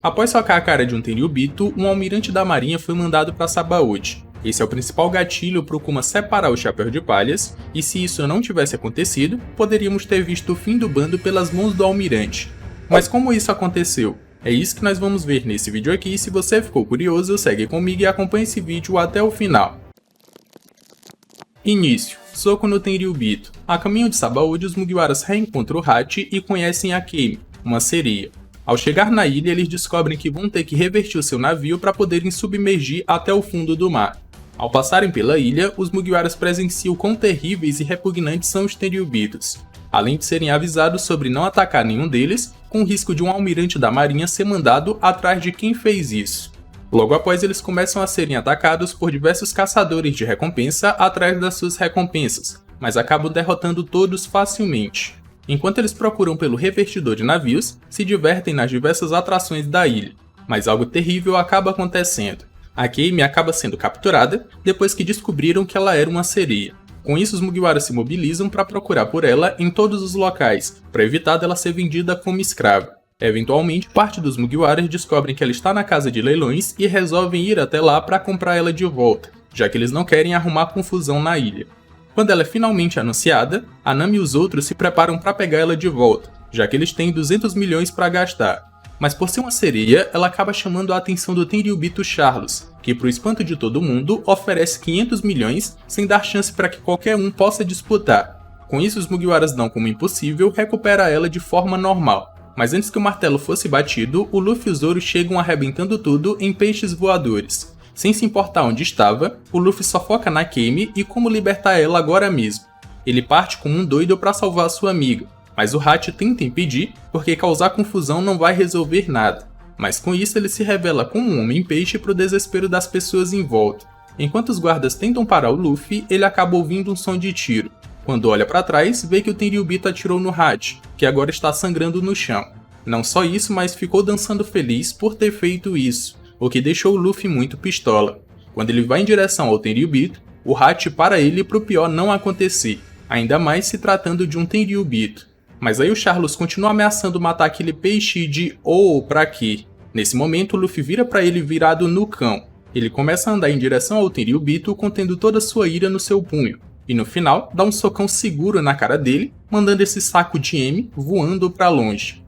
Após socar a cara de um Tenryubito, um almirante da marinha foi mandado para Sabaody. Esse é o principal gatilho para o Kuma separar o Chapéu de Palhas, e se isso não tivesse acontecido, poderíamos ter visto o fim do bando pelas mãos do almirante. Mas como isso aconteceu? É isso que nós vamos ver nesse vídeo aqui, e se você ficou curioso, segue comigo e acompanhe esse vídeo até o final. Início. Soco no Tenryubito. A caminho de Sabaody, os Mugiwaras reencontram o Hachi e conhecem a Kame, uma sereia. Ao chegar na ilha, eles descobrem que vão ter que revertir o seu navio para poderem submergir até o fundo do mar. Ao passarem pela ilha, os Mugiwaras presenciam quão terríveis e repugnantes são os Tenryubitos, além de serem avisados sobre não atacar nenhum deles, com o risco de um almirante da marinha ser mandado atrás de quem fez isso. Logo após, eles começam a serem atacados por diversos caçadores de recompensa atrás das suas recompensas, mas acabam derrotando todos facilmente. Enquanto eles procuram pelo revertidor de navios, se divertem nas diversas atrações da ilha, mas algo terrível acaba acontecendo. A Kame acaba sendo capturada depois que descobriram que ela era uma sereia. Com isso, os Mugiwaras se mobilizam para procurar por ela em todos os locais, para evitar dela ser vendida como escrava. Eventualmente, parte dos Mugiwaras descobrem que ela está na casa de leilões e resolvem ir até lá para comprar ela de volta, já que eles não querem arrumar confusão na ilha. Quando ela é finalmente anunciada, a Nami e os outros se preparam para pegar ela de volta, já que eles têm 200 milhões para gastar. Mas por ser uma sereia, ela acaba chamando a atenção do Tenryubito Charlos, que pro espanto de todo mundo, oferece 500 milhões sem dar chance para que qualquer um possa disputar. Com isso, os Mugiwaras dão como impossível recuperar ela de forma normal. Mas antes que o martelo fosse batido, o Luffy e o Zoro chegam arrebentando tudo em peixes voadores. Sem se importar onde estava, o Luffy só foca na Kame e como libertar ela agora mesmo. Ele parte como um doido para salvar sua amiga, mas o Hachi tenta impedir porque causar confusão não vai resolver nada. Mas com isso ele se revela como um homem-peixe pro desespero das pessoas em volta. Enquanto os guardas tentam parar o Luffy, ele acaba ouvindo um som de tiro. Quando olha para trás, vê que o Tenryubito atirou no Hachi, que agora está sangrando no chão. Não só isso, mas ficou dançando feliz por ter feito isso, o que deixou o Luffy muito pistola. Quando ele vai em direção ao Tenryubito, o Hachi para ele pro pior não acontecer, ainda mais se tratando de um Tenryubito. Mas aí o Charlos continua ameaçando matar aquele peixe de pra quê? Nesse momento o Luffy vira para ele virado no cão. Ele começa a andar em direção ao Tenryubito contendo toda sua ira no seu punho, e no final dá um socão seguro na cara dele, mandando esse saco de M voando para longe.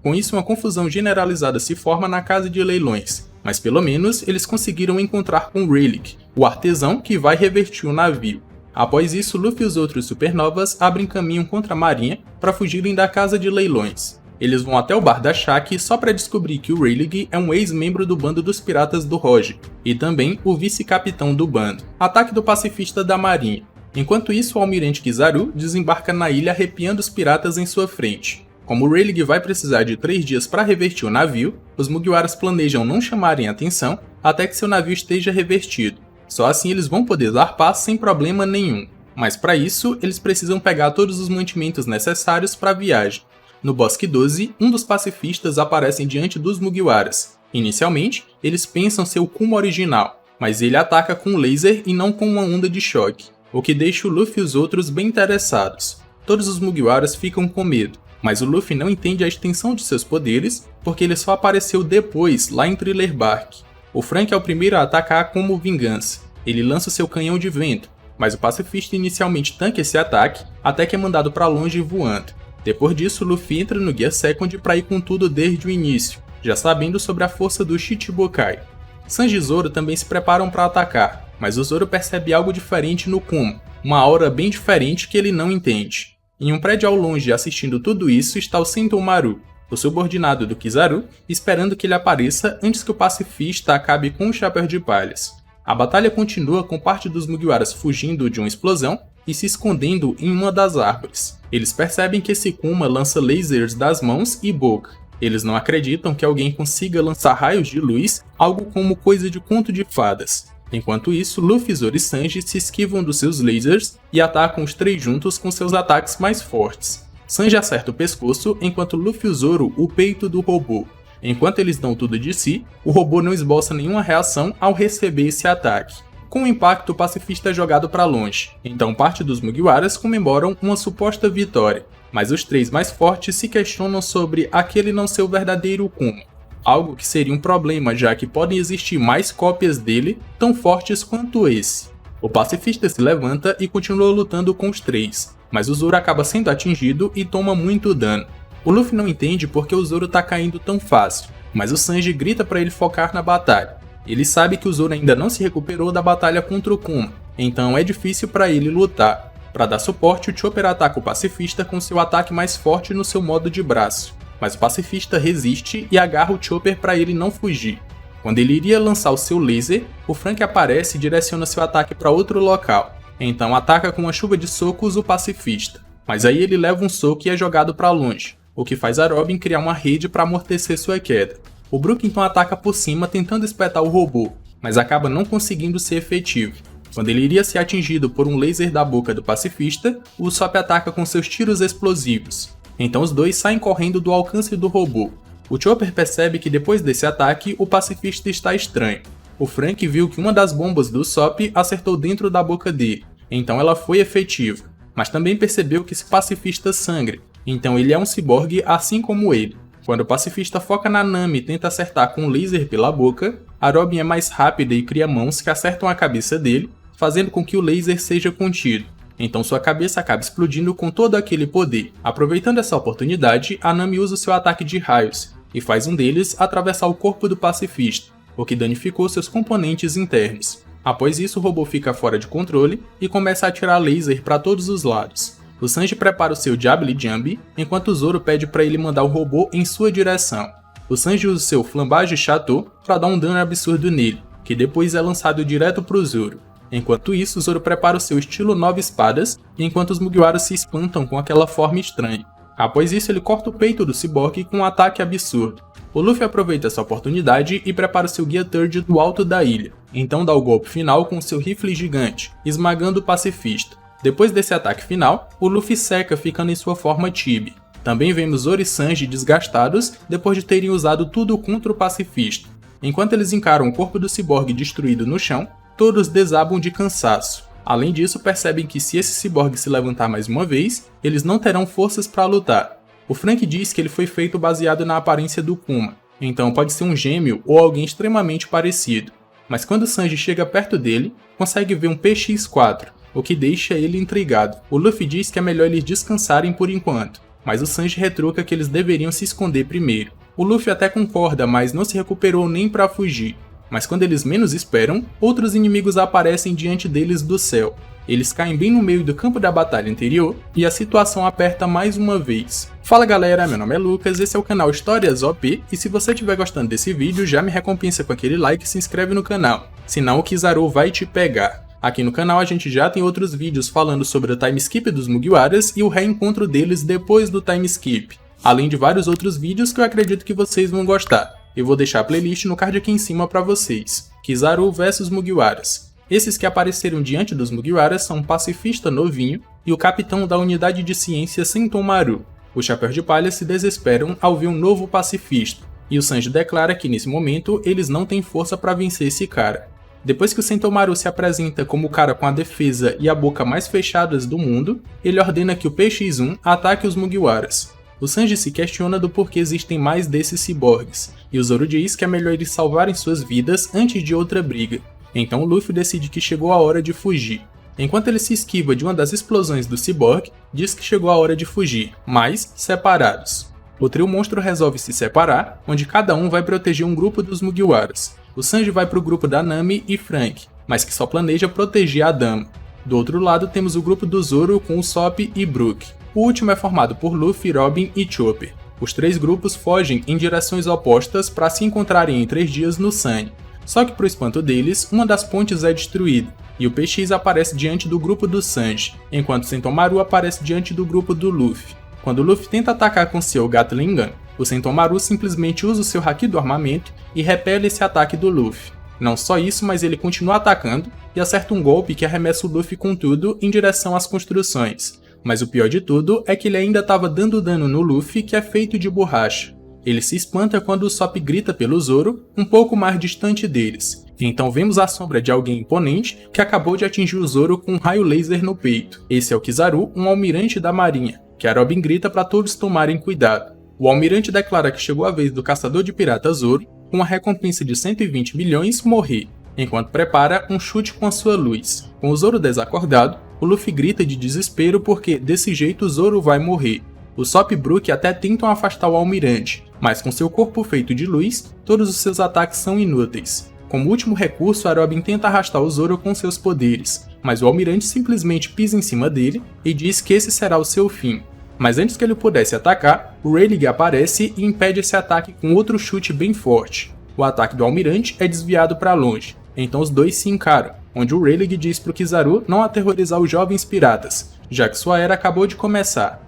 Com isso, uma confusão generalizada se forma na casa de leilões, mas pelo menos eles conseguiram encontrar com Rayleigh, o artesão que vai revertir o navio. Após isso, Luffy e os outros supernovas abrem caminho contra a marinha para fugirem da casa de leilões. Eles vão até o bar da Shaki só para descobrir que o Rayleigh é um ex-membro do bando dos piratas do Roger, e também o vice-capitão do bando. Ataque do pacifista da marinha. Enquanto isso, o almirante Kizaru desembarca na ilha arrepiando os piratas em sua frente. Como o Rayleigh vai precisar de 3 dias para revertir o navio, os Mugiwaras planejam não chamarem atenção até que seu navio esteja revertido. Só assim eles vão poder zarpar sem problema nenhum. Mas para isso, eles precisam pegar todos os mantimentos necessários para a viagem. No Bosque 12, um dos pacifistas aparece diante dos Mugiwaras. Inicialmente, eles pensam ser o Kuma original, mas ele ataca com um laser e não com uma onda de choque, o que deixa o Luffy e os outros bem interessados. Todos os Mugiwaras ficam com medo, mas o Luffy não entende a extensão de seus poderes porque ele só apareceu depois, lá em Thriller Bark. O Frank é o primeiro a atacar como vingança. Ele lança seu canhão de vento, mas o pacifista inicialmente tanca esse ataque até que é mandado para longe voando. Depois disso, Luffy entra no Gear Second para ir com tudo desde o início, já sabendo sobre a força do Shichibukai. Sanji e Zoro também se preparam para atacar, mas o Zoro percebe algo diferente no Kuma, uma aura bem diferente que ele não entende. Em um prédio ao longe assistindo tudo isso está o Sentomaru, o subordinado do Kizaru, esperando que ele apareça antes que o pacifista acabe com o Chapéu de Palhas. A batalha continua com parte dos Mugiwaras fugindo de uma explosão e se escondendo em uma das árvores. Eles percebem que esse Kuma lança lasers das mãos e boca. Eles não acreditam que alguém consiga lançar raios de luz, algo como coisa de conto de fadas. Enquanto isso, Luffy, Zoro e Sanji se esquivam dos seus lasers e atacam os 3 juntos com seus ataques mais fortes. Sanji acerta o pescoço, enquanto Luffy e Zoro o peito do robô. Enquanto eles dão tudo de si, o robô não esboça nenhuma reação ao receber esse ataque. Com o impacto, o pacifista é jogado para longe, então parte dos Mugiwaras comemoram uma suposta vitória, mas os 3 mais fortes se questionam sobre aquele não ser o verdadeiro Kuma, algo que seria um problema já que podem existir mais cópias dele tão fortes quanto esse. O pacifista se levanta e continua lutando com os 3, mas o Zoro acaba sendo atingido e toma muito dano. O Luffy não entende porque o Zoro tá caindo tão fácil, mas o Sanji grita para ele focar na batalha. Ele sabe que o Zoro ainda não se recuperou da batalha contra o Kuma, então é difícil para ele lutar. Para dar suporte, o Chopper ataca o pacifista com seu ataque mais forte no seu modo de braço, mas o pacifista resiste e agarra o Chopper para ele não fugir. Quando ele iria lançar o seu laser, o Frank aparece e direciona seu ataque para outro local, então ataca com uma chuva de socos o pacifista, mas aí ele leva um soco e é jogado para longe, o que faz a Robin criar uma rede para amortecer sua queda. O Brook então ataca por cima tentando espetar o robô, mas acaba não conseguindo ser efetivo. Quando ele iria ser atingido por um laser da boca do pacifista, o Usopp ataca com seus tiros explosivos, então os dois saem correndo do alcance do robô. O Chopper percebe que depois desse ataque, o pacifista está estranho. O Frank viu que uma das bombas do Usopp acertou dentro da boca dele, então ela foi efetiva, mas também percebeu que esse pacifista sangra, então ele é um ciborgue assim como ele. Quando o pacifista foca na Nami e tenta acertar com um laser pela boca, a Robin é mais rápida e cria mãos que acertam a cabeça dele, fazendo com que o laser seja contido. Então sua cabeça acaba explodindo com todo aquele poder. Aproveitando essa oportunidade, a Nami usa o seu ataque de raios, e faz um deles atravessar o corpo do pacifista, o que danificou seus componentes internos. Após isso, o robô fica fora de controle e começa a atirar laser para todos os lados. O Sanji prepara o seu Diablo Jambi, enquanto o Zoro pede para ele mandar o robô em sua direção. O Sanji usa o seu Flambage Chateau para dar um dano absurdo nele, que depois é lançado direto para o Zoro. Enquanto isso, o Zoro prepara o seu estilo 9 espadas, enquanto os Mugiwaras se espantam com aquela forma estranha. Após isso, ele corta o peito do ciborgue com um ataque absurdo. O Luffy aproveita essa oportunidade e prepara seu Gear Third do alto da ilha, então dá o golpe final com seu rifle gigante, esmagando o pacifista. Depois desse ataque final, o Luffy seca ficando em sua forma Chibi. Também vemos Zoro e Sanji desgastados depois de terem usado tudo contra o pacifista. Enquanto eles encaram o corpo do ciborgue destruído no chão, todos desabam de cansaço. Além disso, percebem que se esse ciborgue se levantar mais uma vez, eles não terão forças para lutar. O Frank diz que ele foi feito baseado na aparência do Kuma, então pode ser um gêmeo ou alguém extremamente parecido. Mas quando Sanji chega perto dele, consegue ver um PX-4, o que deixa ele intrigado. O Luffy diz que é melhor eles descansarem por enquanto, mas o Sanji retruca que eles deveriam se esconder primeiro. O Luffy até concorda, mas não se recuperou nem para fugir. Mas quando eles menos esperam, outros inimigos aparecem diante deles do céu. Eles caem bem no meio do campo da batalha anterior e a situação aperta mais uma vez. Fala galera, meu nome é Lucas, esse é o canal Histórias OP e se você estiver gostando desse vídeo, já me recompensa com aquele like e se inscreve no canal, senão o Kizaru vai te pegar. Aqui no canal a gente já tem outros vídeos falando sobre o time skip dos Mugiwaras e o reencontro deles depois do time skip, além de vários outros vídeos que eu acredito que vocês vão gostar. Eu vou deixar a playlist no card aqui em cima para vocês. Kizaru vs Mugiwaras. Esses que apareceram diante dos Mugiwaras são o pacifista novinho e o capitão da unidade de ciência Sentomaru. Os Chapéus de Palha se desesperam ao ver um novo pacifista, e o Sanji declara que nesse momento eles não têm força para vencer esse cara. Depois que o Sentomaru se apresenta como o cara com a defesa e a boca mais fechadas do mundo, ele ordena que o PX-1 ataque os Mugiwaras. O Sanji se questiona do porquê existem mais desses ciborgues, e o Zoro diz que é melhor eles salvarem suas vidas antes de outra briga. Então o Luffy decide que chegou a hora de fugir. Enquanto ele se esquiva de uma das explosões do ciborgue, diz que chegou a hora de fugir, mas separados. O trio monstro resolve se separar, onde cada um vai proteger um grupo dos Mugiwaras. O Sanji vai para o grupo da Nami e Frank, mas que só planeja proteger a dama. Do outro lado temos o grupo do Zoro com Usopp e Brook. O último é formado por Luffy, Robin e Chopper. Os três grupos fogem em direções opostas para se encontrarem em 3 dias no Sunny. Só que pro espanto deles, uma das pontes é destruída, e o PX aparece diante do grupo do Sanji, enquanto Sentomaru aparece diante do grupo do Luffy. Quando o Luffy tenta atacar com seu Gatling Gun, o Sentomaru simplesmente usa o seu Haki do armamento e repele esse ataque do Luffy. Não só isso, mas ele continua atacando e acerta um golpe que arremessa o Luffy com tudo em direção às construções. Mas o pior de tudo é que ele ainda estava dando dano no Luffy, que é feito de borracha. Ele se espanta quando o Usopp grita pelo Zoro, um pouco mais distante deles, Então vemos a sombra de alguém imponente que acabou de atingir o Zoro com um raio laser no peito. Esse é o Kizaru, um almirante da marinha, que a Robin grita para todos tomarem cuidado. O almirante declara que chegou a vez do caçador de piratas Zoro, com uma recompensa de 120 milhões, morrer, enquanto prepara um chute com a sua luz. Com o Zoro desacordado, o Luffy grita de desespero porque desse jeito o Zoro vai morrer. O Sop e Brook até tentam afastar o almirante, mas com seu corpo feito de luz, todos os seus ataques são inúteis. Como último recurso, a Robin tenta arrastar o Zoro com seus poderes, mas o almirante simplesmente pisa em cima dele e diz que esse será o seu fim. Mas antes que ele pudesse atacar, o Rayleigh aparece e impede esse ataque com outro chute bem forte. O ataque do almirante é desviado para longe, então os dois se encaram, onde o Rayleigh diz para o Kizaru não aterrorizar os jovens piratas, já que sua era acabou de começar.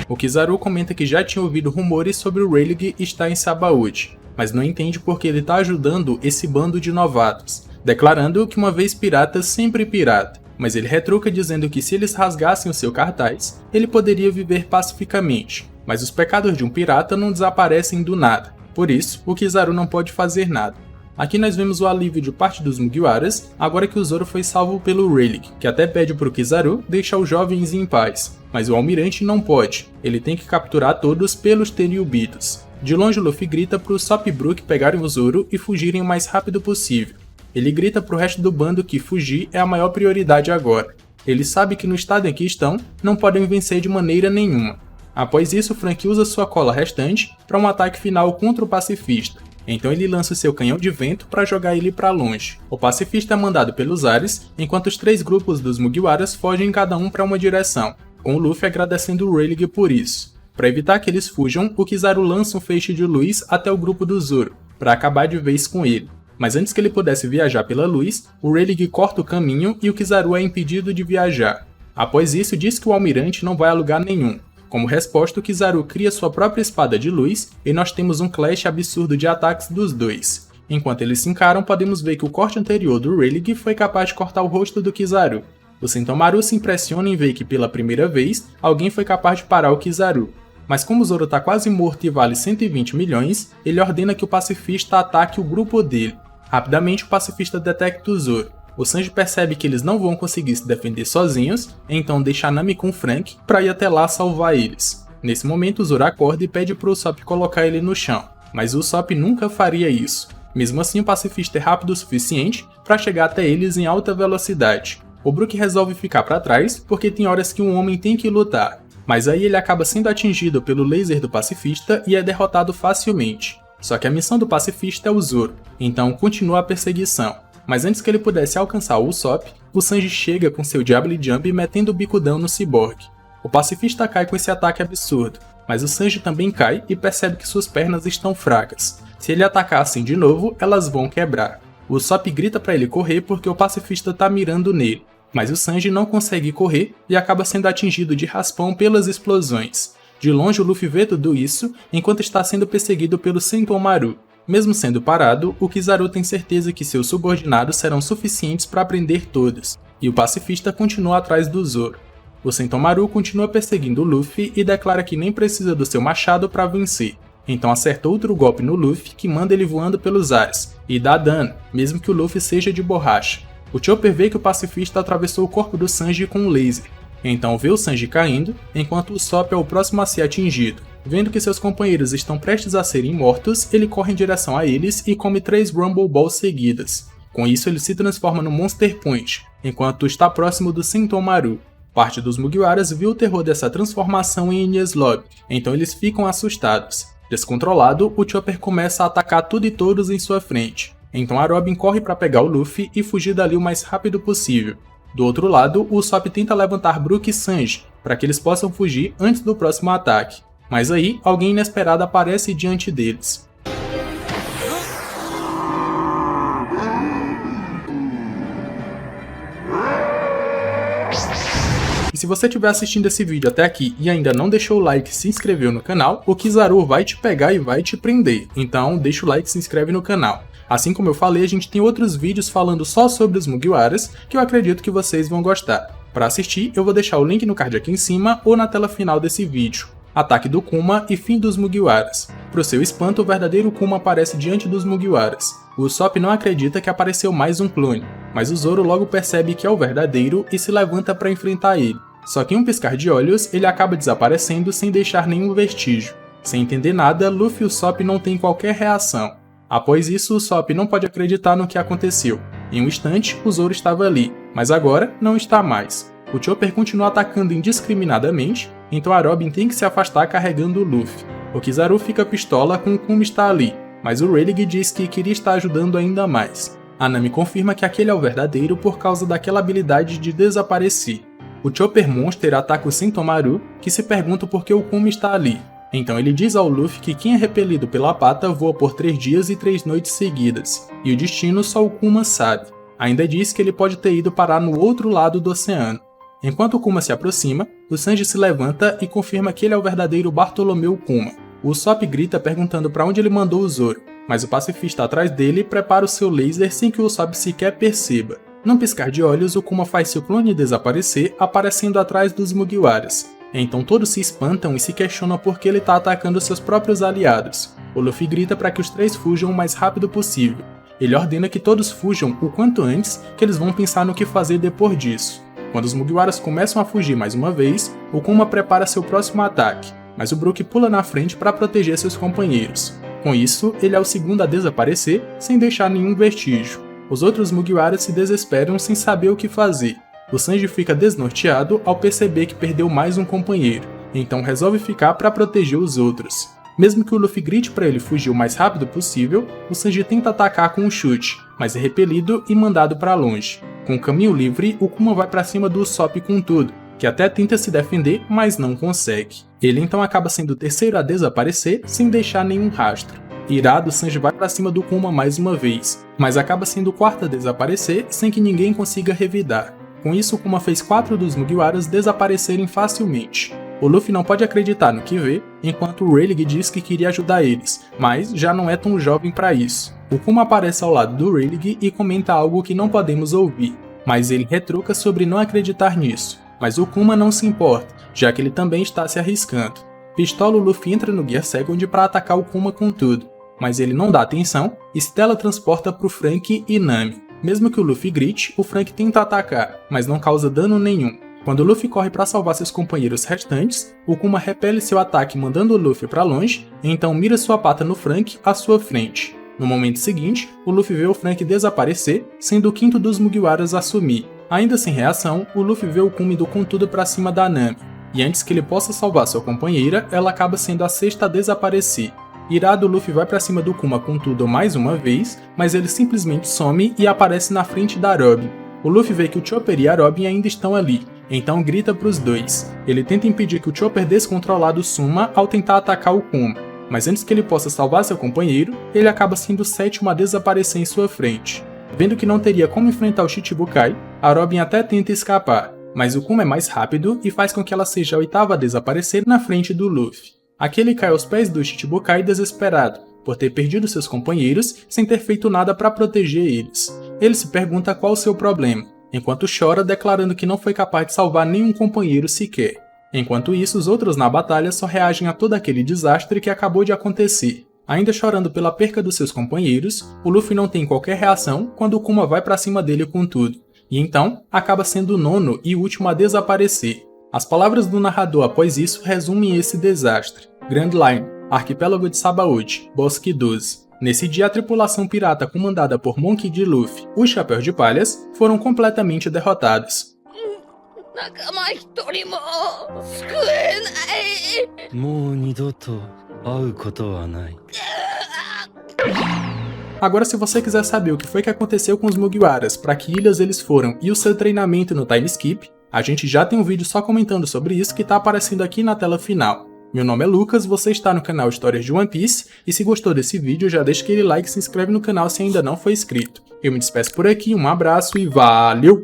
O Kizaru comenta que já tinha ouvido rumores sobre o Rayleigh estar em Sabaody, mas não entende porque ele está ajudando esse bando de novatos, declarando que uma vez pirata, sempre pirata. Mas ele retruca dizendo que se eles rasgassem o seu cartaz, ele poderia viver pacificamente, mas os pecados de um pirata não desaparecem do nada, por isso o Kizaru não pode fazer nada. Aqui nós vemos o alívio de parte dos Mugiwaras, agora que o Zoro foi salvo pelo Rayleigh, que até pede pro Kizaru deixar os jovens em paz, mas o almirante não pode, ele tem que capturar todos pelos Tenryubitos. De longe o Luffy grita pro Sop e Brook pegarem o Zoro e fugirem o mais rápido possível. Ele grita pro resto do bando que fugir é a maior prioridade agora. Ele sabe que no estado em que estão, não podem vencer de maneira nenhuma. Após isso, Franky usa sua cola restante para um ataque final contra o pacifista. Então ele lança seu canhão de vento para jogar ele para longe. O pacifista é mandado pelos ares, enquanto os três grupos dos Mugiwaras fogem cada um para uma direção, com o Luffy agradecendo o Rayleigh por isso. Para evitar que eles fujam, o Kizaru lança um feixe de luz até o grupo do Zoro, para acabar de vez com ele. Mas antes que ele pudesse viajar pela luz, o Rayleigh corta o caminho e o Kizaru é impedido de viajar. Após isso, diz que o almirante não vai a lugar nenhum. Como resposta, o Kizaru cria sua própria espada de luz e nós temos um clash absurdo de ataques dos dois. Enquanto eles se encaram, podemos ver que o corte anterior do Rayleigh foi capaz de cortar o rosto do Kizaru. O Sentomaru se impressiona em ver que pela primeira vez, alguém foi capaz de parar o Kizaru. Mas como o Zoro está quase morto e vale 120 milhões, ele ordena que o pacifista ataque o grupo dele. Rapidamente o pacifista detecta o Zoro. O Sanji percebe que eles não vão conseguir se defender sozinhos, então deixa Nami com Franky para ir até lá salvar eles. Nesse momento o Zoro acorda e pede pro Usopp colocar ele no chão, mas o Usopp nunca faria isso. Mesmo assim o pacifista é rápido o suficiente para chegar até eles em alta velocidade. O Brook resolve ficar para trás porque tem horas que um homem tem que lutar, mas aí ele acaba sendo atingido pelo laser do pacifista e é derrotado facilmente. Só que a missão do pacifista é o Zoro, então continua a perseguição. Mas antes que ele pudesse alcançar o Usopp, o Sanji chega com seu Diablo Jump metendo o bicudão no Cyborg. O pacifista cai com esse ataque absurdo, mas o Sanji também cai e percebe que suas pernas estão fracas. Se ele atacar assim de novo, elas vão quebrar. O Usopp grita para ele correr porque o pacifista tá mirando nele, mas o Sanji não consegue correr e acaba sendo atingido de raspão pelas explosões. De longe o Luffy vê tudo isso enquanto está sendo perseguido pelo Sentomaru. Mesmo sendo parado, o Kizaru tem certeza que seus subordinados serão suficientes para prender todos, e o pacifista continua atrás do Zoro. O Sentomaru continua perseguindo o Luffy e declara que nem precisa do seu machado para vencer, então acerta outro golpe no Luffy que manda ele voando pelos ares, e dá dano, mesmo que o Luffy seja de borracha. O Chopper vê que o pacifista atravessou o corpo do Sanji com um laser, então vê o Sanji caindo, enquanto o Usopp é o próximo a ser atingido. Vendo que seus companheiros estão prestes a serem mortos, ele corre em direção a eles e come 3 Rumble Balls seguidas. Com isso ele se transforma no Monster Punch, enquanto está próximo do Sentomaru. Parte dos Mugiwaras viu o terror dessa transformação em Enies Lobby, então eles ficam assustados. Descontrolado, o Chopper começa a atacar tudo e todos em sua frente. Então a Robin corre para pegar o Luffy e fugir dali o mais rápido possível. Do outro lado, o Usopp tenta levantar Brook e Sanji, para que eles possam fugir antes do próximo ataque. Mas aí, alguém inesperado aparece diante deles. E se você estiver assistindo esse vídeo até aqui e ainda não deixou o like e se inscreveu no canal, o Kizaru vai te pegar e vai te prender. Então deixa o like e se inscreve no canal. Assim como eu falei, a gente tem outros vídeos falando só sobre os Mugiwaras, que eu acredito que vocês vão gostar. Para assistir, eu vou deixar o link no card aqui em cima ou na tela final desse vídeo. Ataque do Kuma e fim dos Mugiwaras. Pro seu espanto, o verdadeiro Kuma aparece diante dos Mugiwaras. O Usopp não acredita que apareceu mais um clone, mas o Zoro logo percebe que é o verdadeiro e se levanta para enfrentar ele. Só que em um piscar de olhos, ele acaba desaparecendo sem deixar nenhum vestígio. Sem entender nada, Luffy e Usopp não têm qualquer reação. Após isso, Usopp não pode acreditar no que aconteceu. Em um instante, o Zoro estava ali, mas agora não está mais. O Chopper continua atacando indiscriminadamente, então a Robin tem que se afastar carregando o Luffy. O Kizaru fica pistola com o Kuma estar ali, mas o Rayleigh diz que queria estar ajudando ainda mais. A Nami confirma que aquele é o verdadeiro por causa daquela habilidade de desaparecer. O Chopper Monster ataca o Sentomaru, que se pergunta por que o Kuma está ali. Então ele diz ao Luffy que quem é repelido pela pata voa por 3 dias e 3 noites seguidas, e o destino só o Kuma sabe. Ainda diz que ele pode ter ido parar no outro lado do oceano. Enquanto o Kuma se aproxima, o Sanji se levanta e confirma que ele é o verdadeiro Bartolomeu Kuma. O Usopp grita perguntando para onde ele mandou o Zoro, mas o pacifista atrás dele prepara o seu laser sem que o Usopp sequer perceba. Num piscar de olhos, o Kuma faz seu clone desaparecer, aparecendo atrás dos Mugiwaras. Então todos se espantam e se questionam por que ele está atacando seus próprios aliados. O Luffy grita para que os 3 fujam o mais rápido possível. Ele ordena que todos fujam o quanto antes, que eles vão pensar no que fazer depois disso. Quando os Mugiwaras começam a fugir mais uma vez, o Kuma prepara seu próximo ataque, mas o Brook pula na frente para proteger seus companheiros. Com isso, ele é o segundo a desaparecer, sem deixar nenhum vestígio. Os outros Mugiwaras se desesperam sem saber o que fazer. O Sanji fica desnorteado ao perceber que perdeu mais um companheiro, então resolve ficar para proteger os outros. Mesmo que o Luffy grite para ele fugir o mais rápido possível, o Sanji tenta atacar com um chute, mas é repelido e mandado para longe. Com o caminho livre, o Kuma vai para cima do Usopp com tudo, que até tenta se defender, mas não consegue. Ele então acaba sendo o terceiro a desaparecer, sem deixar nenhum rastro. Irado, Sanji vai para cima do Kuma mais uma vez, mas acaba sendo o quarto a desaparecer sem que ninguém consiga revidar. Com isso, o Kuma fez 4 dos Mugiwaras desaparecerem facilmente. O Luffy não pode acreditar no que vê, enquanto o Rayleigh diz que queria ajudar eles, mas já não é tão jovem para isso. O Kuma aparece ao lado do Rayleigh e comenta algo que não podemos ouvir, mas ele retruca sobre não acreditar nisso. Mas o Kuma não se importa, já que ele também está se arriscando. Pistola, o Luffy entra no Gear Second para atacar o Kuma com tudo, mas ele não dá atenção e se teletransporta pro Franky e Nami. Mesmo que o Luffy grite, o Franky tenta atacar, mas não causa dano nenhum. Quando o Luffy corre para salvar seus companheiros restantes, o Kuma repele seu ataque mandando o Luffy para longe, e então mira sua pata no Franky à sua frente. No momento seguinte, o Luffy vê o Franky desaparecer, sendo o quinto dos Mugiwaras a sumir. Ainda sem reação, o Luffy vê o Kuma indo com tudo para cima da Nami, e antes que ele possa salvar sua companheira, ela acaba sendo a sexta a desaparecer. Irado, Luffy vai pra cima do Kuma com tudo mais uma vez, mas ele simplesmente some e aparece na frente da Robin. O Luffy vê que o Chopper e a Robin ainda estão ali, então grita pros dois. Ele tenta impedir que o Chopper descontrolado suma ao tentar atacar o Kuma, mas antes que ele possa salvar seu companheiro, ele acaba sendo o sétimo a desaparecer em sua frente. Vendo que não teria como enfrentar o Shichibukai, a Robin até tenta escapar, mas o Kuma é mais rápido e faz com que ela seja a oitava a desaparecer na frente do Luffy. Aqui ele cai aos pés do Shichibukai desesperado, por ter perdido seus companheiros sem ter feito nada para proteger eles. Ele se pergunta qual o seu problema, enquanto chora declarando que não foi capaz de salvar nenhum companheiro sequer. Enquanto isso, os outros na batalha só reagem a todo aquele desastre que acabou de acontecer. Ainda chorando pela perca dos seus companheiros, o Luffy não tem qualquer reação quando o Kuma vai para cima dele com tudo, e então acaba sendo o nono e último a desaparecer. As palavras do narrador após isso resumem esse desastre. Grand Line, Arquipélago de Sabaody, Bosque 12. Nesse dia, a tripulação pirata comandada por Monkey D. Luffy, os Chapéus de Palhas, foram completamente derrotados. Agora, se você quiser saber o que foi que aconteceu com os Mugiwaras, para que ilhas eles foram e o seu treinamento no time skip, a gente já tem um vídeo só comentando sobre isso que tá aparecendo aqui na tela final. Meu nome é Lucas, você está no canal Histórias de One Piece, e se gostou desse vídeo já deixa aquele like e se inscreve no canal se ainda não for inscrito. Eu me despeço por aqui, um abraço e valeu!